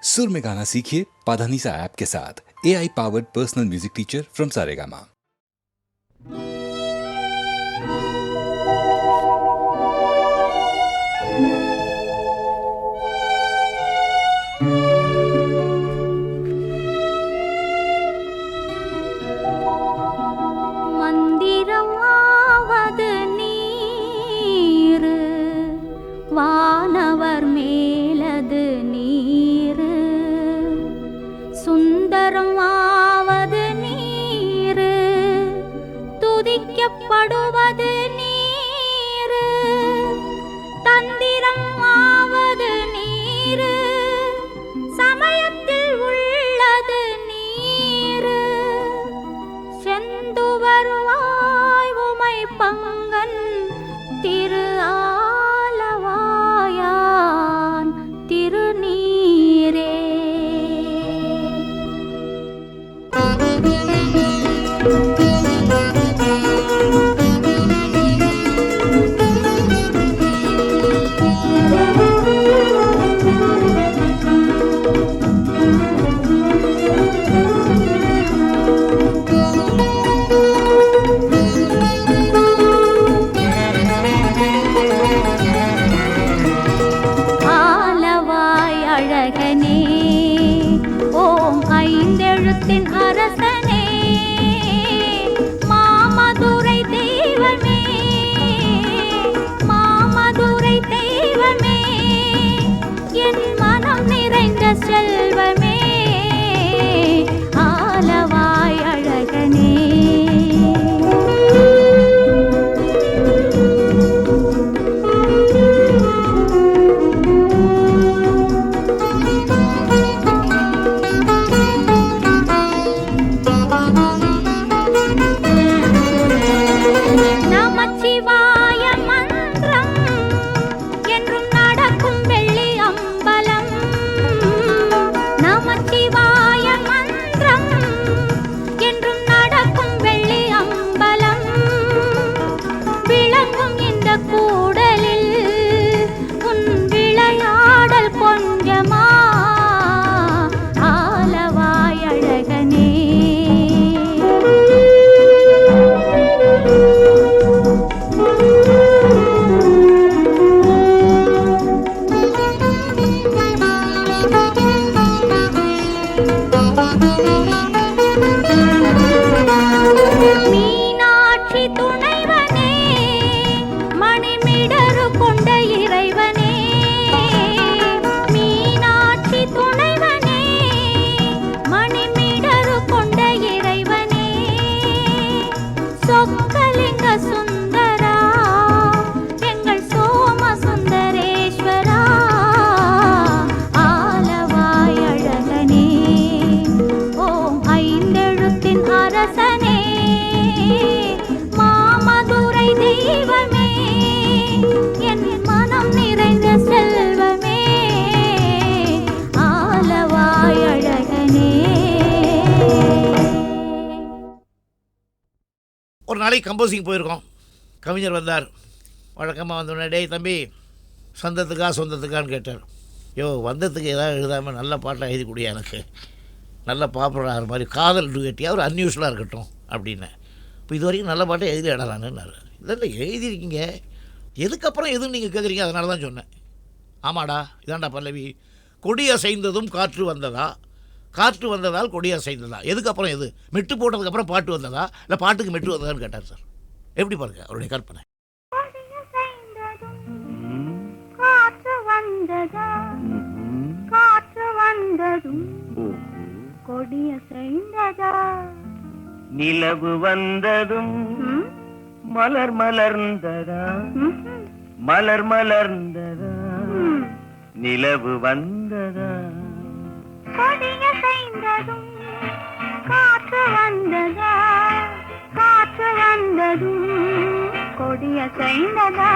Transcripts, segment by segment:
सुर में गाना सीखिए पाधानीसा ऐप के साथ। AI powered personal music teacher from Saregama. வானவர் மேலது நீர், சுந்தரம் ஆவது நீர், துதிக்கப்படுவது நீர், தந்திரம் ஆவது நீர், சமயத்தில் உள்ளது நீர், செந்துவர் வாய் உமை பங்கன் திரு அரசனே, மாமதுரை தெய்வமே, மாமதுரை தெய்வமே, என் மனம் நிறைந்த செல்வமே, ஆலவாய் அழகனே. மீனாட்சி துணைவனே, மணிமிடறு கொண்ட இறைவனே, மீனாட்சி துணைவனே, மணிமிடறு கொண்ட இறைவனே, சொக்கலிங்க சுந்தரா, எங்கள் சோம சுந்தரேஸ்வரா, ஆலவாய் அழகனே, ஓம் ஐந்தெழுத்தின் அரசனே, மாமதுரை தெய்வமே, என் மனம் நிறைந்த செல்வமே, ஆலவாய் அழகனே. ஒரு நாளைக்கு கம்போசிங் போயிருக்கோம். கவிஞர் வந்தார். வழக்கமாக வந்தோடனே, டேய் தம்பி, சொந்தத்துக்கா சொந்தத்துக்கான்னு கேட்டார். யோ, வந்ததுக்கு ஏதாவது எழுதாமல் நல்ல பாட்டாக எழுதி கொடுயா, எனக்கு நல்ல பாப்புலர் ஆகிற மாதிரி காதல் டுகட்டியாக ஒரு அன்யூஸ்வலாக இருக்கட்டும் அப்படின்னேன். இப்போ இது வரைக்கும் நல்ல பாட்டை எழுதி இடலான்னு. இல்லை எழுதியிருக்கீங்க, எதுக்கப்புறம் எதுவும் நீங்கள் கேட்குறீங்க, அதனால தான் சொன்னேன். ஆமாடா, இதாண்டா பல்லவி, கொடி அசைந்ததும் காற்று வந்ததா, காற்று வந்ததால் கொடி அசைந்ததா, எதுக்கப்புறம் எது, மெட்டு போட்டதுக்கப்புறம் பாட்டு வந்ததா, இல்லை பாட்டுக்கு மெட்டு வந்ததான்னு கேட்டார் சார். எப்படி பாருங்க அவருடைய கற்பனை. காற்று வந்ததா, காற்று வந்ததும் கொடிய செய்ததா, நிலவு வந்ததும் மலர் மலர்ந்ததா, மலர் மலர்ந்ததா, நிலவு வந்ததா, கொடிய செய்ததும் காற்று வந்ததா, காற்று வந்ததும் கொடிய செய்ததா.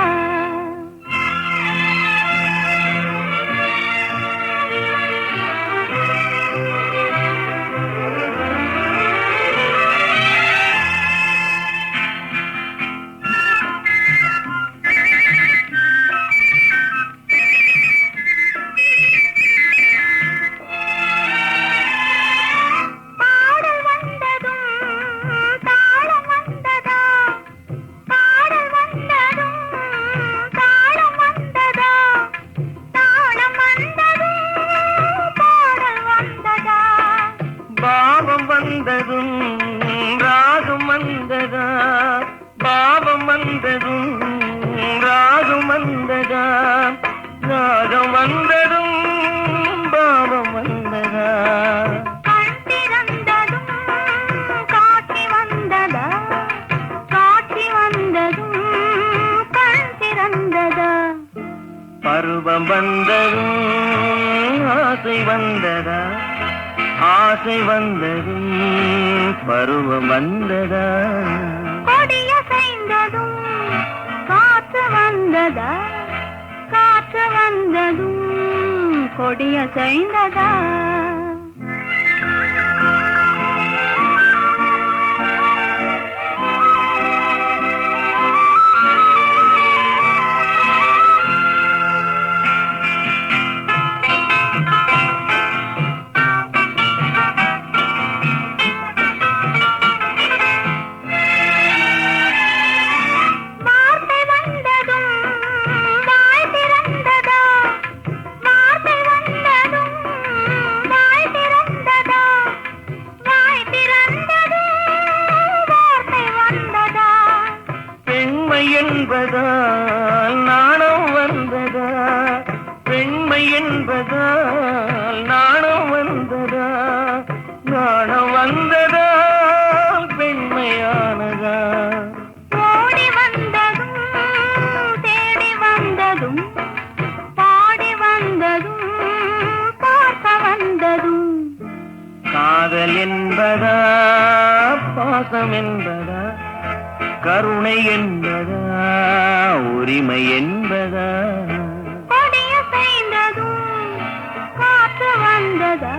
வந்ததா ஆசை வந்ததும் பருவம் வந்ததா கொடியசைந்ததும் காற்று வந்ததா காற்று வந்ததும் கொடியசைந்ததா என்பதால் நாணம் வந்ததா பெண்மை என்பதால் நாணம் வந்ததா நாணம் வந்ததால் பெண்மையானதா ஓடி வந்ததும் தேடி வந்ததும் பாடி வந்ததும் பார்க்க வந்ததும் காதல் என்பதா பாசம் என்பதா கருணை என்பதா உரிமை என்பதா கொடியசைந்ததும் காற்று வந்ததா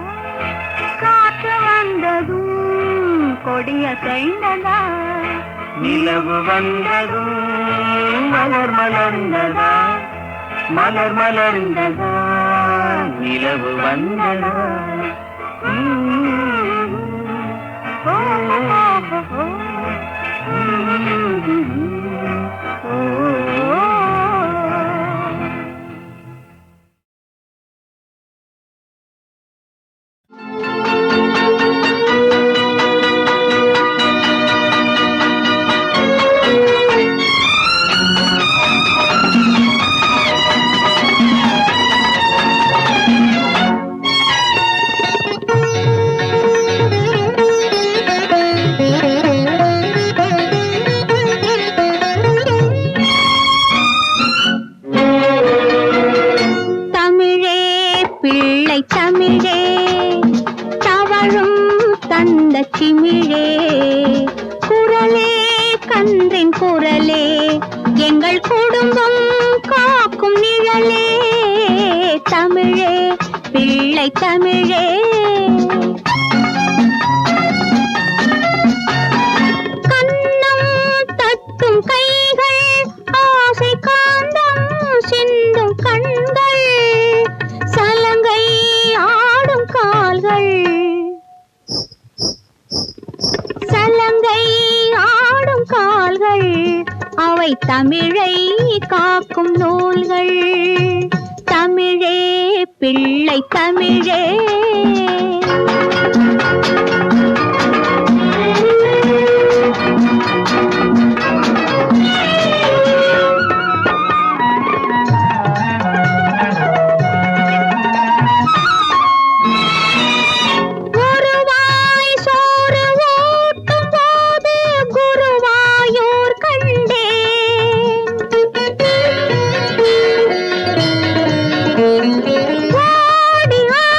காற்று வந்ததும் கொடியசைந்ததா நிலவு வந்ததும் மலர் மலர்ந்ததா மலர் மலர்ந்ததா நிலவு வந்ததா தமிழை காக்கும் நூல்கள் தமிழே பிள்ளை தமிழே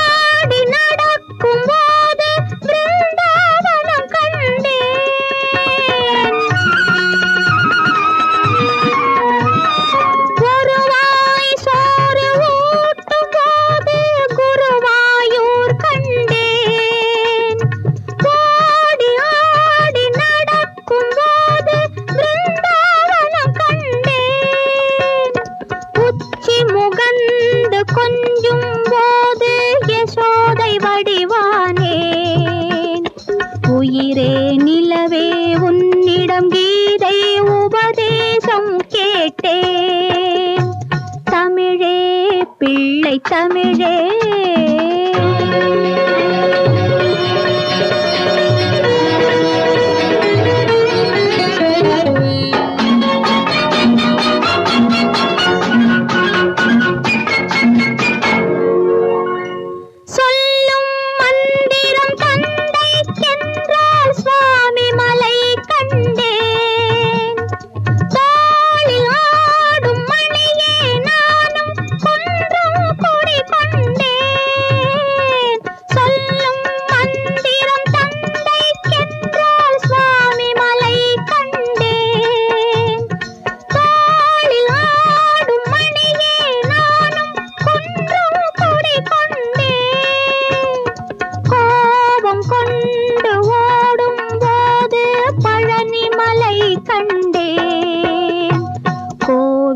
ஆடி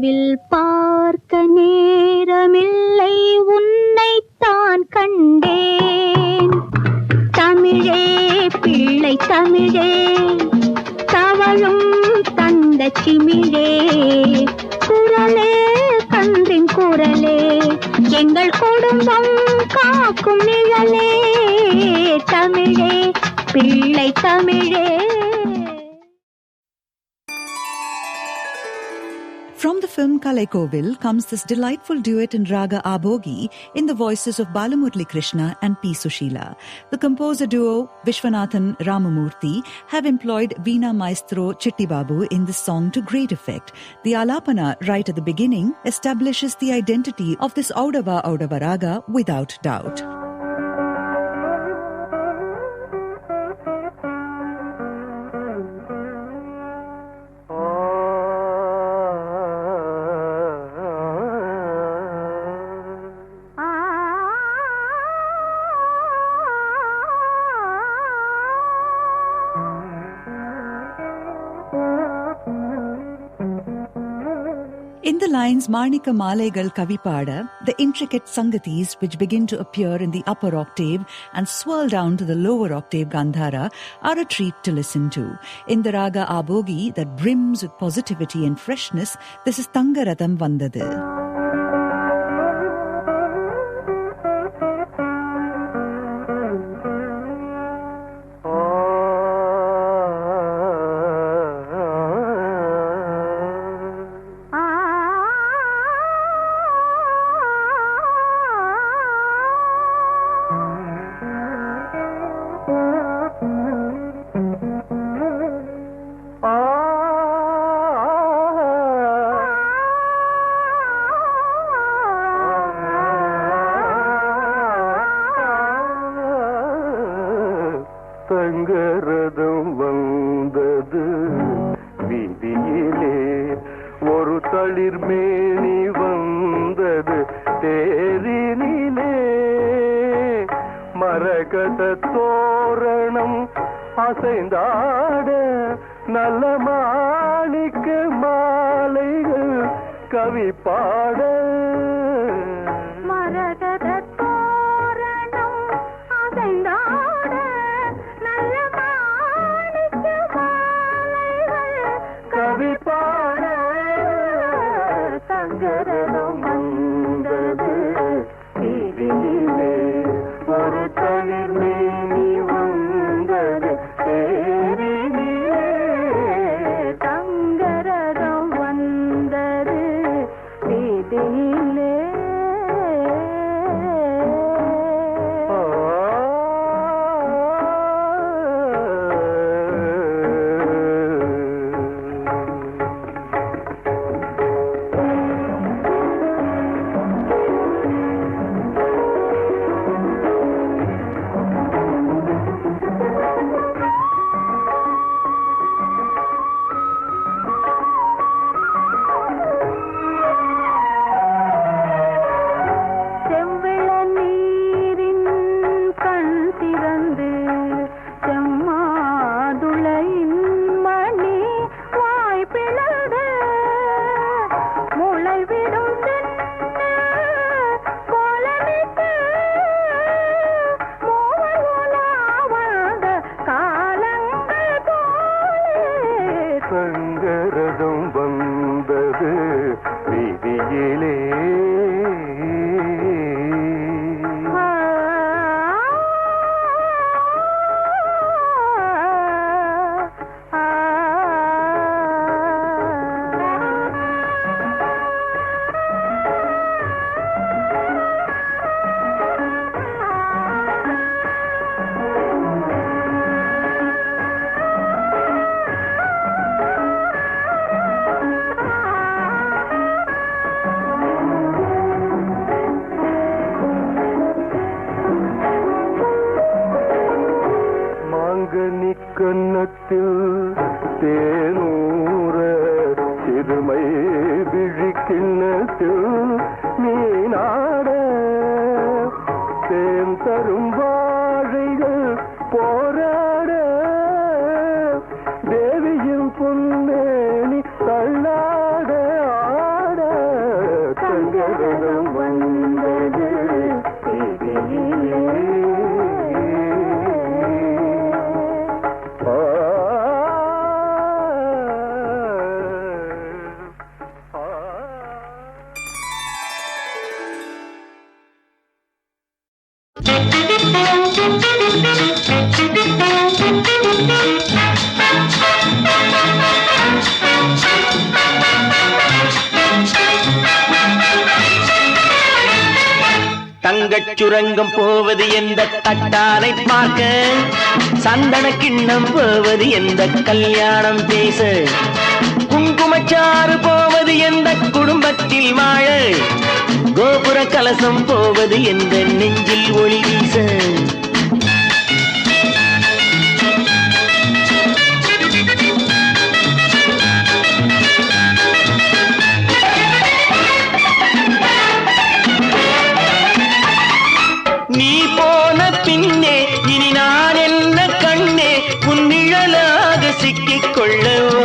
கோவில் பார்க்க நேரமில்லை உன்னைத்தான் கண்டேன். தமிழே பிள்ளை தமிழே தவழும் தந்த சிமிழே குரலே கன்றின் குரலே எங்கள் குடும்பம் காக்கும் நிழலே தமிழே பிள்ளை தமிழே. From the film Kalaikovil comes this delightful duet in Raga Abogi in the voices of Balamurli Krishna and P. Sushila. The composer duo Vishwanathan Ramamurthy have employed Veena Maestro Chitti Babu in this song to great effect. The alapana right at the beginning establishes the identity of this Audava Audava Raga without doubt. In the lines Marnika Malegal Kavipada, the intricate sangatis which begin to appear in the upper octave and swirl down to the lower octave Gandhara are a treat to listen to. In the Raga Abogi that brims with positivity and freshness, this is Thangaratham Vandadu. தங்கரதம் வந்தது வீதியிலே, ஒரு தளிர்மேனி வந்தது தேரினிலே, மரகத தோரணம் அசைந்தாட, நல்ல மாணிக்க மாலைகள் கவி பாட, மரகத தோரணம் அசைந்தாட, நல்ல மாணிக்க மாலைகள் கவி பாட, தங்கரதம் வந்தது வீதியிலே, ஒரு தளிர்மேனி வந்தது தேரினிலே, தங்கரதம் வந்தது வீதியிலே. செவ்விள நீரின் கண் திறந்து செம்மாதுளையின் மணி வாய் பிளந்து முளைவிடும் கோலமிட்டு மூவர் உலாவாத காலங்கள் போலே தங்கரதம் வந்தது வீதியிலே, மாங்கனி கன்னத்தில் தேனூர, சிறுமை விழிக்கிண்ணத்தில் மீனாட, தேன் தரும் வாழைகள் போராட, தேவியின் பொன்னேனி தள்ளாட ஆட, தங்கச் சுரங்கம் போவது எந்த தட்டாரை பார்க்க, சந்தன கிண்ணம் போவது எந்த கல்யாணம் பேச, குங்குமச்சாறு போவது எந்த குடும்பத்தில் வாழ, கோபுர கலசம் போவது எந்த நெஞ்சில் ஒளி வீச. நீ போன பின்னே இனி நான் என்ன கண்ணே உன் நிழலாக சிக்கிக் கொள்ளவோ,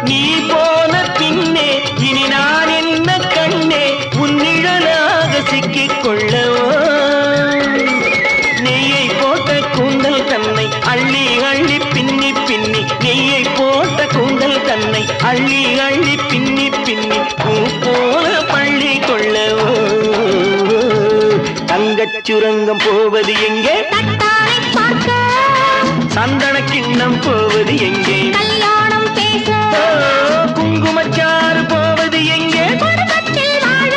நீ போன பின்னே இனி நான் என்ன கண்ணே உன் நிழலாக சிக்கிக் கொள்ளவோ, நெய்யை போட்ட கூந்தல் தன்னை அள்ளி அள்ளி பின்னி பின்னி, நெய்யை போட்ட கூந்தல் தன்னை அள்ளி அள்ளி பின்னி பின்னி, பூ போல பள்ளி கொள்ளவோ. தங்கச் சுரங்கம் போவது எங்கே, தட்டாரை பார்க்க, சந்தன கிண்ணம் போவது எங்கே, கல்யாணம் பேச, குங்குமச்சாறு போவது எங்கே, குடும்பத்தில் வாழ,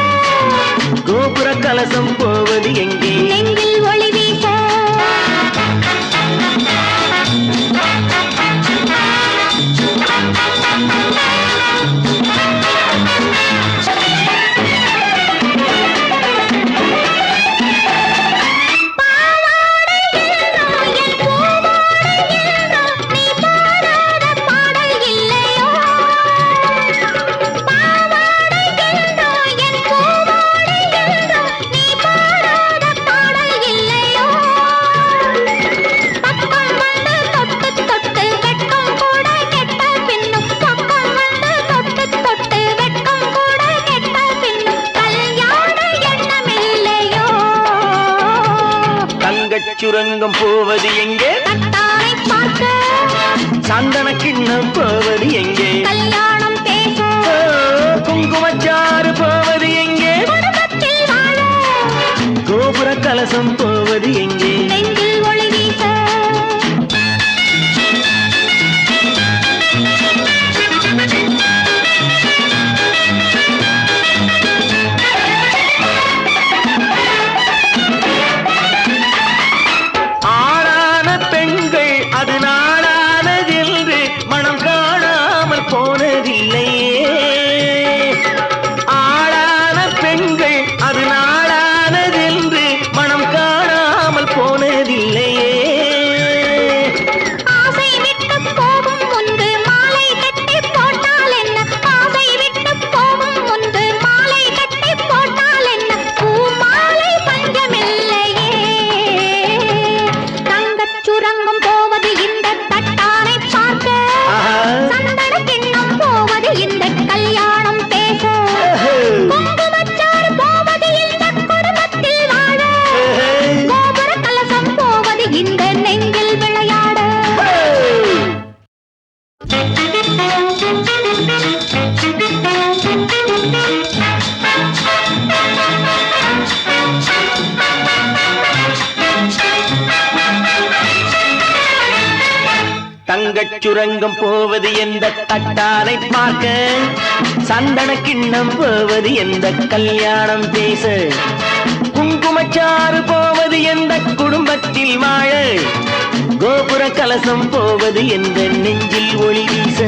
கோபுர கலசம் போவது எங்கே. நெஞ்சில் ஒளி வீச. சுரங்கம் போவது எங்கே, தட்டாரை பார்க்க, சந்தன கிண்ணம் போவது எங்கே, கல்யாணம் பேச, குங்குமச்சாறு போவது எங்கே, குடும்பத்தில் வாழ, கோபுர கலசம் போவது எங்கே. நெஞ்சில் ஒளி வீச. ஆளான பெண்கள் அது நாடானதென்று மனம் காணாமல் போனதில்லையே, ஆளான பெண்கள் அது நாடானதென்று மனம் காணாமல் போனதில்லையே. ஆசை விட்டு போகும் முன்பு மாலை கட்டி போட்டால் என்ன, ஆசை விட்டு போகும் முன்பு மாலை கட்டி போட்டால் என்ன, பூ மாலை பஞ்சமில்லையே. தங்கச் சுரங்கம் போவது இந்த தட்டாரை பார்க்க, சந்தன கிண்ணம் போவது இந்த கல்யாணம் பேச, குங்குமச்சாறு போவது இந்த குடும்பத்தில் வாழ, கோபுர கலசம் போவது இந்த நெஞ்சில் விளையாட. தங்கச் சுரங்கம் போவது எந்த தட்டாரை பார்க்க, சந்தன கிண்ணம் போவது எந்த கல்யாணம் பேச, குங்குமச்சாறு போவது எந்த குடும்பத்தில் வாழ, கோபுர கலசம் போவது எந்த நெஞ்சில் ஒளி வீச.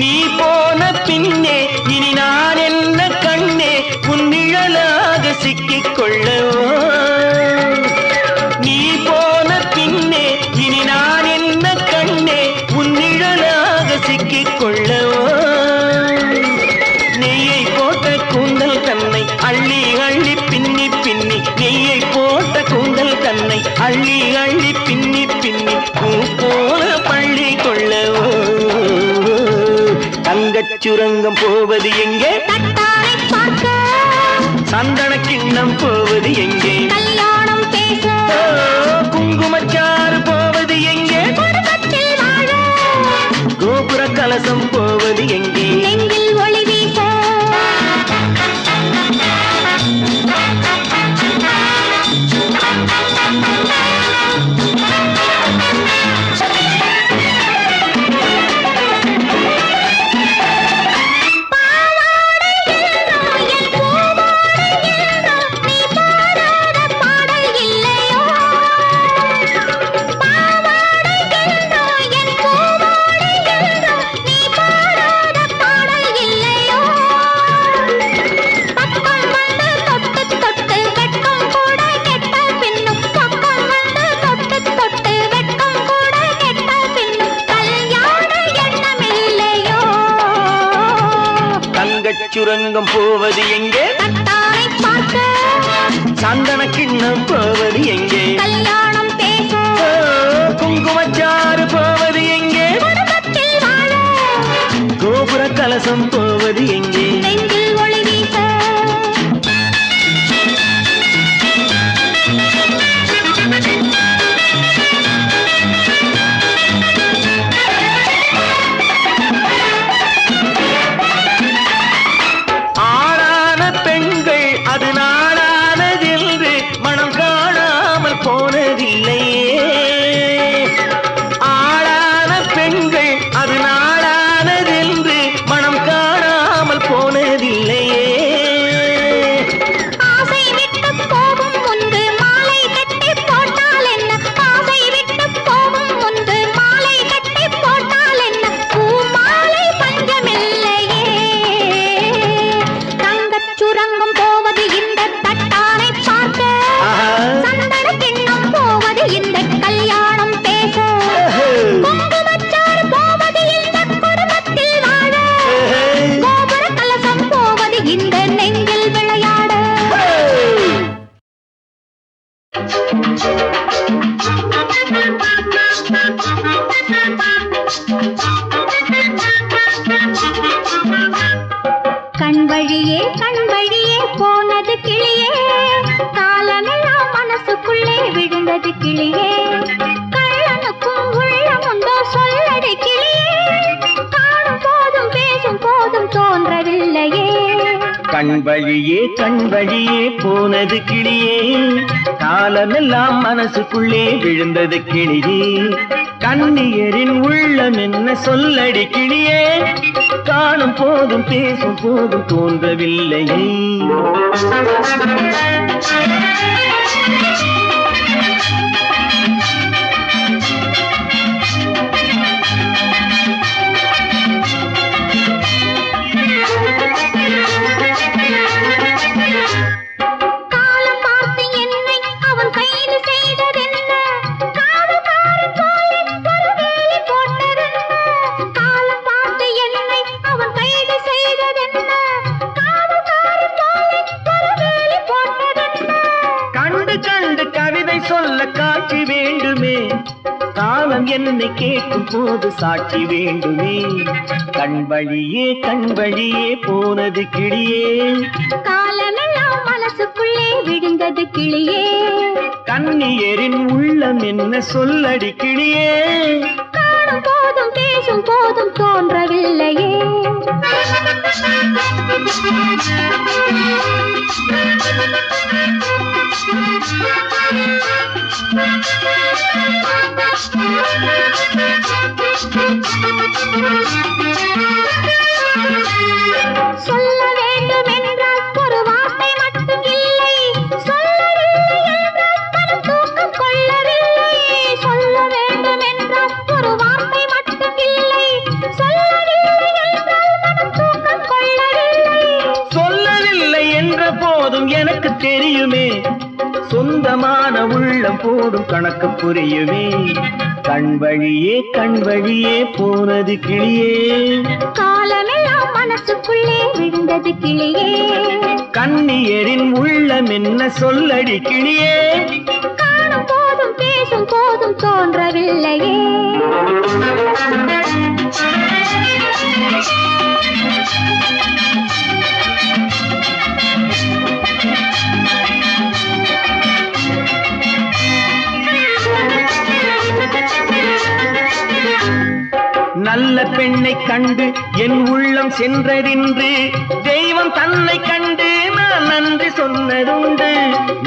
நீ போன பின்னே இனி நான் என்ன கண்ணே உன் நிழலாக சிக்கிக் கொள்ளவோ, நீ போன பின்னே இனி நான் என்ன கண்ணே உன் நிழலாக சிக்கிக் கொள்ளவோ, நெய்யை போட்ட கூந்தல் தன்னை அள்ளி அள்ளி பின்னி பின்னி, நெய்யை போட்ட கூந்தல் தன்னை அள்ளி அள்ளி பின்னி பின்னி, பூ போல பள்ளி கொள்ளவோ. தங்கச் சுரங்கம் போவது எங்கே, தட்டாரை பார்க்க, சந்தன கிண்ணம் போவது எங்கே, கல்யாணம் பேச, குங்குமச்சாறு போவது எங்கே, குடும்பத்தில் வாழ, கோபுர கலசம் போவது எங்கே. நெஞ்சில் ஒளி வீச. சதுரங்கம் போவது எங்கே தட்டானை பார்க்க சந்தன கிண்ணம் போவது எங்கே கல்யாணம் பேச குங்குமச்சாறு போவது எங்கே குடும்பத்தில் வாழ கோபுர கலசம் போவது எங்கே நெஞ்சில் ஒளி வீச ஆளான பெண்கள் அது நாளானதென்று மனம் காணாமல் போனதில்லையே ஆளான பெண்கள் அது நாளானதென்று மனம் காணாமல் போனதில்லையே ஆசை விட்டு போகும் முன்பு மாலை கட்டி போட்டால் என்ன ஆசை விட்டு போகும் முன்பு மாலை கட்டி போட்டால் என்ன பூ மாலை பஞ்சமில்லையே தங்கச் சுரங்கம் போவது இந்த தட்டானை பார்க்க சந்தன கிண்ணம் போவது இந்த கல்யாணம் பேச குங்குமச்சாறு போவது இந்த குடும்பத்தில் வாழ கோபுர கலசம் போவது இந்த நெஞ்சில் விளையாட கண் வழியே போனது கிளியே காலமெல்லாம் மனசுக்குள்ளே விழுந்தது கிளியே கள்ளனுக்கும் உள்ளமுண்டோ சொல்லடி கிளியே காணும் போதும் பேசும் போதும் தோன்றவில்லையே கண் வழியே போனது கிளியே காலமெல்லாம் மனசுக்குள்ளே விழுந்தது கிளியே கண்ணியரின் உள்ளம் என்ன சொல்லடி கிளியே காணும் போதும் பேசும் போதும் தோன்றவில்லையே காலம் பார்த்து என்னை அவன் கைது செய்ததென்ன காவல்காரன் போலே ஒரு வேலி போட்டதென்ன காலம் பார்த்து என்னை அவன் கைது செய்ததென்ன காவல்காரன் போலே ஒரு வேலி போட்டதென்ன கண்டு கண்டு கவிதை சொல்ல காட்சி வேண்டுமே காலம் என்னை கேட்கும் போது சாட்சி வேண்டுமே கண் வழியே போனது கிளியே காலமெல்லாம் மனசுக்குள்ளே விழுந்தது கிளியே கண்ணியரின் உள்ளம் என்ன சொல்லடி கிளியே காணும் போதும் பேசும் போதும் தோன்றவில்லையே சொல்ல வேண்டும் என்றால் ஒரு வார்த்தை மட்டும் இல்லை சொல்லவில்லை என்றால் மனம் தூக்கம் கொள்ளவில்லை சொல்ல வேண்டும் என்றால் ஒரு வார்த்தை மட்டும் இல்லை சொல்லவில்லை என்றால் மனம் தூக்கம் கொள்ளவில்லை சொல்லவில்லை என்ற போதும் எனக்கு தெரியுமே சொந்தமான உள்ளம் போடும் கணக்கு புரியுமே கண் வழியே போனது கிளியே காலமெல்லாம் மனசுக்குள்ளே விழுந்தது கிளியே கண்ணியரின் உள்ளம் என்ன சொல்லடி கிளியே காணும் போதும் பேசும் போதும் தோன்றவில்லையே நல்ல பெண்ணை கண்டு என் உள்ளம் சென்றதென்று தெய்வம் தன்னை கண்டு நான் நன்றி சொன்னதுண்டு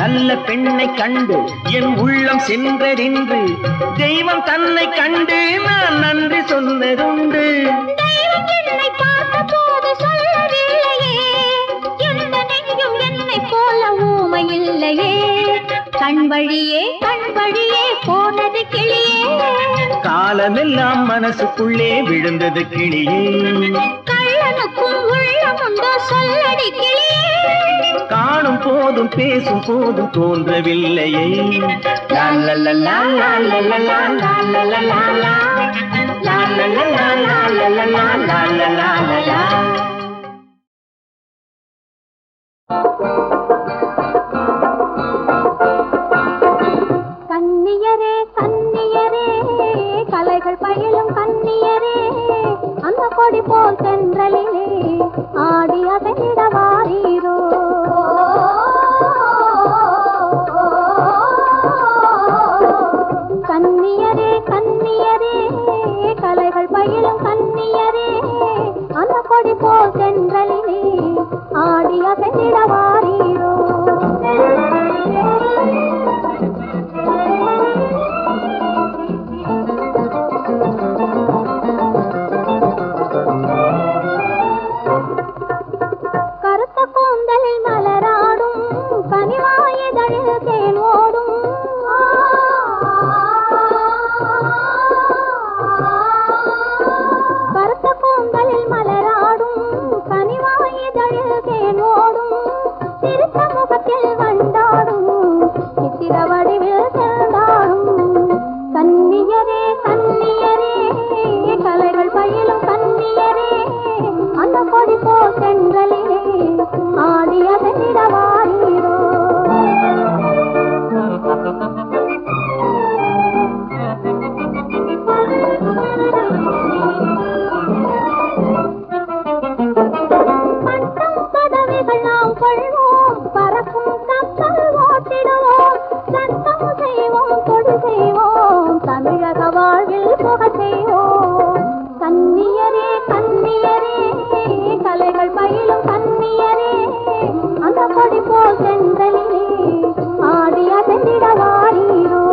நல்ல பெண்ணை கண்டு என் உள்ளம் சென்றதென்று தெய்வம் தன்னை கண்டு நான் நன்றி சொன்னதுண்டு தெய்வம் என்னை பார்த்த போது சொல்லவில்லையே எந்த நெஞ்சும் என்னை போல ஊமை இல்லையே கண் வழியே போனது கிளியே காலமெல்லாம் மனசுக்குள்ளே விழுந்தது கிளியே கள்ளனுக்கும் உள்ளமுண்டோ சொல்லடி கிளியே காணும் போதும் பேசும் போதும் தோன்றவில்லையே லா லா லா லா லா லா லா லா லா லா லா லா. லா லா லா லா லா லா லா லா லா லா லா. கன்னியரே கன்னியரே கலைகள் பயிலும் கன்னியரே அந்த கொடி போல் தென்றலிலே ஆடி அதனிட வாரீரோ கன்னியரே கன்னியரே கலைகள் பயிலும் கன்னியரே அந்த கொடி போல் தென்றலிலே ஆடி அதனிட வாரீரோ கருத்த கூந்தலில் மலராடும் கனிவாயதழில் தேன் ஓடும் கருத்த கூந்தலில் மலராடும் கனிவாயதழில் தேன் ஓடும் திருத்த முகத்தில் வண்டாடும் சித்திர வடிவில் சென்றாடும் கன்னியரே கன்னியரே கலைகள் பயிலும் கன்னியரே அந்த கொடி போல் தென்றலிலே ஆடி அதனிட வாரீரோ பட்டம் பதவிகள் நாம் கொள்வோம் பறக்கும் கப்பல் ஓட்டிடுவோம் சட்டம் செய்வோம் கொடி செய்வோம் தமிழக வாழ்வில் புக செய்வோம் கன்னியரே கன்னியரே கலைகள் பயிலும் கன்னியரே அந்த கொடி போல் தென்றலிலே ஆடி அதனிட வாரீரோ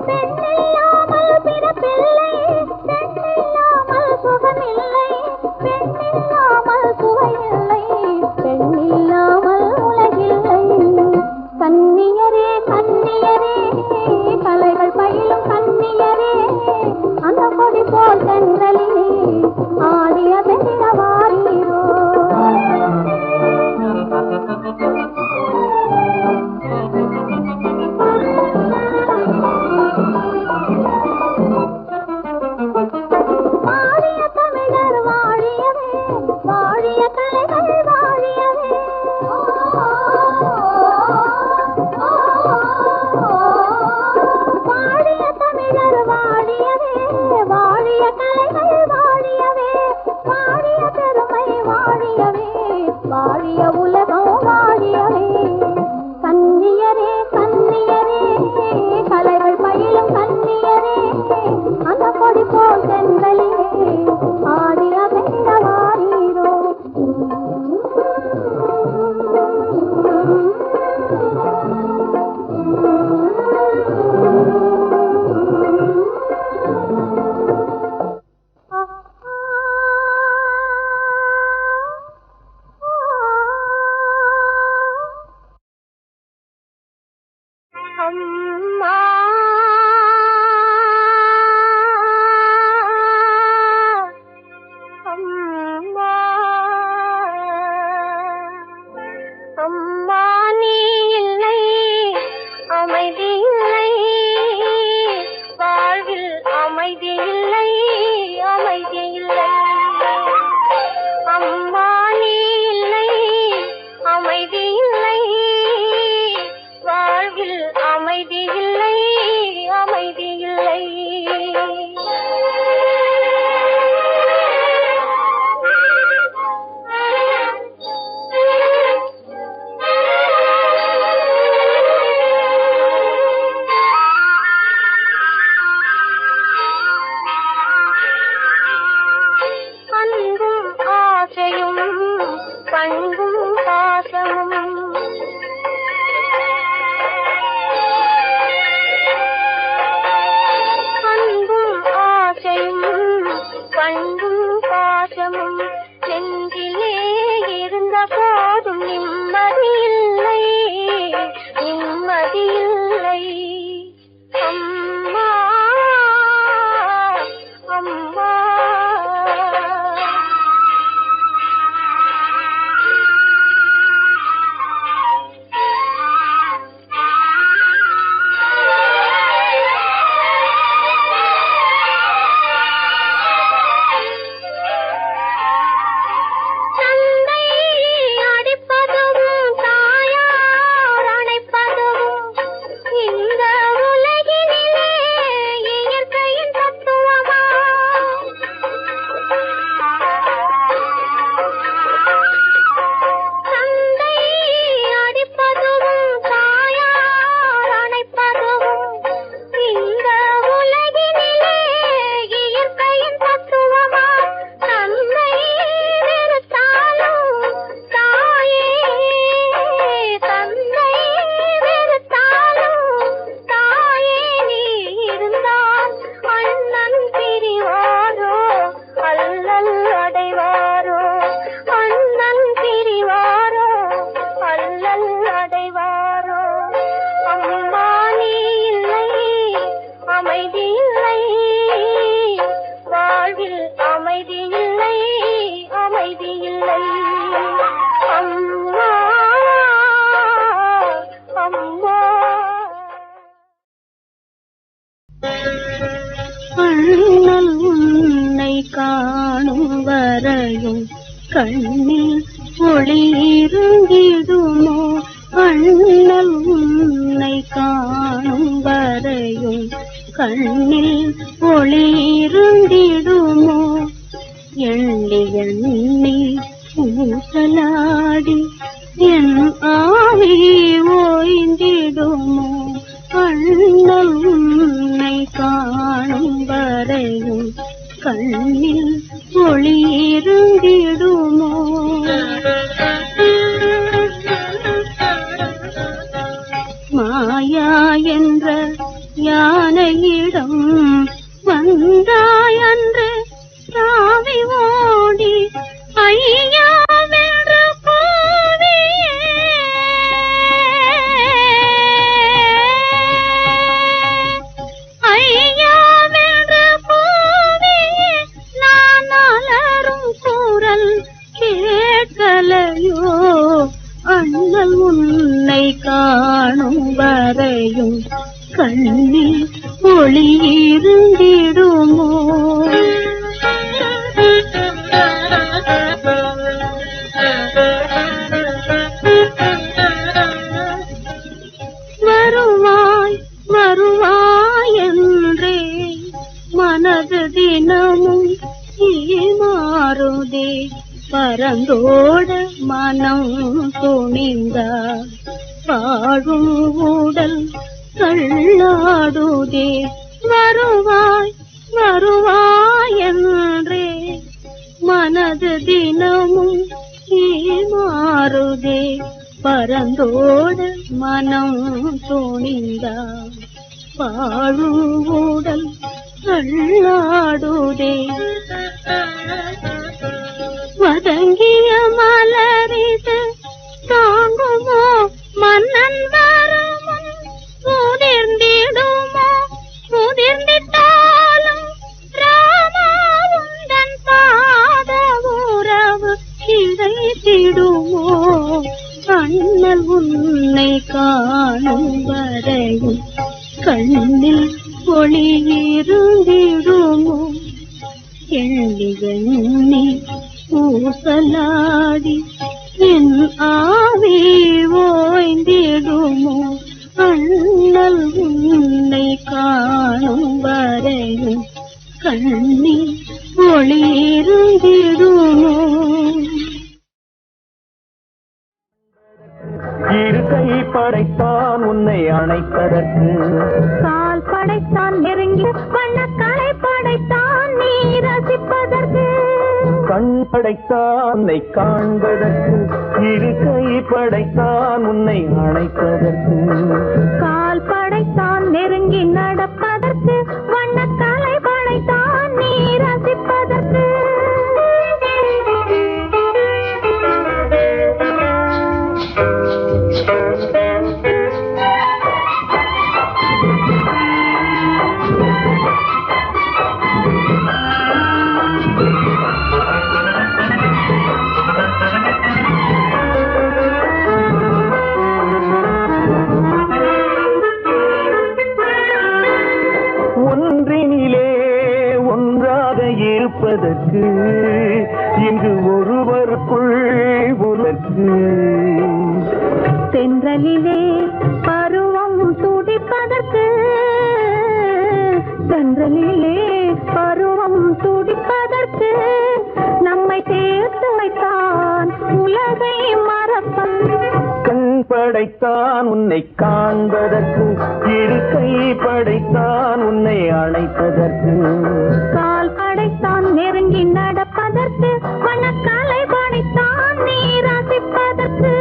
பெண்ணில்லாமல் பிறப்பில்லை பெண்ணில்லாமல் சுகமில்லை பெண்ணில்லாமல் சுவையில்லை பெண்ணில்லாமல் உலகில்லை கன்னியரே கன்னியரே கலைகள் பயிலும் கன்னியரே அந்த கொடி போல் தென்றலிலே ஆடி அதனிட வாரீரோ வாழிய தமிழர் வாழியவே வாழிய கலைகள் வாழியவே வாழிய தமிழர் வாழியவே வாழிய கலைகள் வாழியவே வாழிய பெருமை வாழியவே வாழிய உலகம் வாழியவே கன்னியரே கன்னியரே கலைகள் பயிலும் கன்னியரே அந்த கொடி போல் தென்றலிலே ஆடி அதனிட வாரீரோ அம்மா அம்மா அம்மா நீ இல்லை அமைதி இல்லை வாழ்வில் அமைதி இல்லை அமைதி இல்லை அம்மா நீ இல்லை அமைதி இல்லை வாழ்வில் அமைதி இல்லை அமைதி இல்லை அன்பும் ஆசையும் பண்பும் பாசமும் அன்பும் ஆசையும் பண்பும் பாசமும் நெஞ்சிலே இருந்த போதும் நிம்மதி இல்லை நிம்மதி இல்லை அம்மா அம்மா காணும் வரையும் கண்ணில் ஒளி இருந்திடுமோ அண்ணல் உன்னை காணும் வரையும் கண்ணில் ஒளி இருந்திடுமோ எண்ணி எண்ணி ஊசலாடி என் ஆவி ஓய்ந்திடுமோ அண்ணல் உன்னை காணும் வரையும் கண்ணில் ஒளி இருந்திடுமோ மாயா என்ற யானையிடம் வந்தாய் அன்று தாவி ஓடி ஐயா வென்ற போவியே ஐயா வென்ற போவியே நான் அலரும் குரல் கேட்கலையோ அண்ணல் உன்னை காணும் வரையும் கண்ணில் ஒளி இருந்திடுமோ வருவாய் வருவாய் என்றே மனது தினமும் மாறுதே பரந்தோட மனம் துணிந்தார் பாழும் உடல் தள்ளாடுதே வருவாய் வருவாய் என்றே மனது தினமும் மாறுதே பரந்தோட மனம் துணிந்தார் பாழும் உடல் தள்ளாடுதே வதங்கிய மலரிது தாங்குமோ மன்னன் வருமுன் முதிர்ந்திடுமோ முதிர்ந்திட்டாலும் ராமா உந்தன் பாத உறவு கிடைத்திடுமோ அண்ணல் உன்னை காணும் வரையும் கண்ணில் ஒளி இருந்திடுமோ எண்ணி எண்ணி ஊசலாடி என் ஆவி ஓய்ந்திடுமோ அண்ணல் உன்னை காணும் வரையும் கண்ணில் ஒளி இருந்திடுமோ இரு கை படைத்தான் உன்னை அணைப்பதற்கு கால் படைத்தான் நெருங்கி வண்ணக்கலை படைத்தான் நீ ரசிப்பதற்கு கண் படைத்தான் உன்னை காண்பதற்கு இரு கை படைத்தான் உன்னை அணைப்பதற்கு கால் படைத்தான் நெருங்கி நடப்பதற்கு வண்ணக்கலை படைத்தான் நீ ரசிப்பதற்கு இருப்பதற்கு இங்கு ஒருவருக்குள் உனக்கு தென்றலிலே பருவம் துடிப்பதற்கு தென்றலிலே பருவம் துடிப்பதற்கு நம்மை சேர்த்து வைத்தான் உலகை மறப்பன் கண் படைத்தான் உன்னை காண்பதற்கு இரு கை படைத்தான் உன்னை அணைப்பதற்கு கால் படைத்தான் நெருங்கி நடப்பதற்கு வண்ணக்கலை படைத்தான் நீ ரசிப்பதற்கு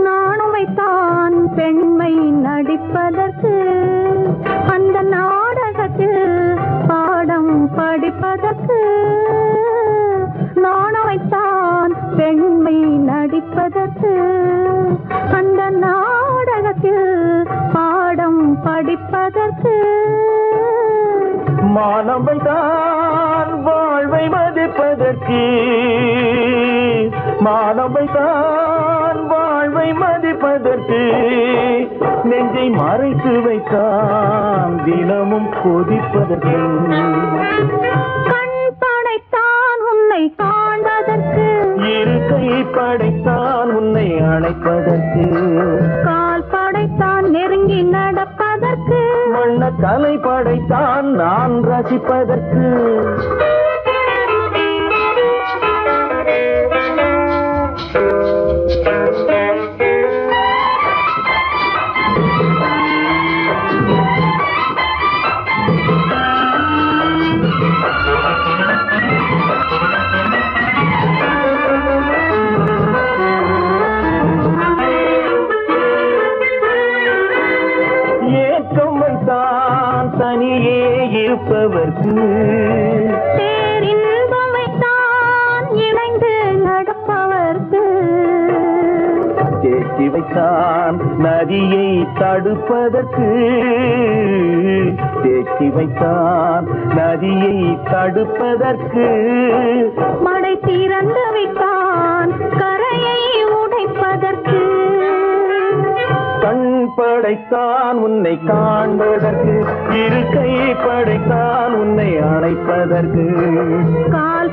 நாணுமைத்தான் பெண்மை நடிப்பதற்கு அந்த நாடகத்தில் பாடம் படிப்பதற்கு நாணுமைத்தான் பெண்மை நடிப்பதற்கு அந்த நாடகத்தில் பாடம் படிப்பதற்கு மாணவைதான் வாழ்வை மதிப்பதற்கு மாணவைதான் வாழ்வை உன்னை மதிப்பதற்கு நெஞ்சை மறைத்து வைத்தான் தினமும் கொதிப்பதற்கு கண் படைத்தான் உன்னை காண்பதற்கு இரு கை படைத்தான் உன்னை அணைப்பதற்கு கால் படைத்தான் நெருங்கி நடப்பதற்கு வண்ண கலை படைத்தான் நான் ரசிப்பதற்கு ஏக்கம் வைத்தான் தனியே இருப்பவர்க்கு பேரின்பம் வைத்தான் இணைந்து நடப்பவர்க்கு தேக்கி வைத்தான் நதியை தடுப்பதற்கு தேக்கி வைத்தான் நதியை தடுப்பதற்கு மடை திறந்து வைத்தான் கரையை உடைப்பதற்கு கண் படைத்தான் உன்னை காண்பதற்கு இரு கை படைத்தான் உன்னை அணைப்பதற்கு கால்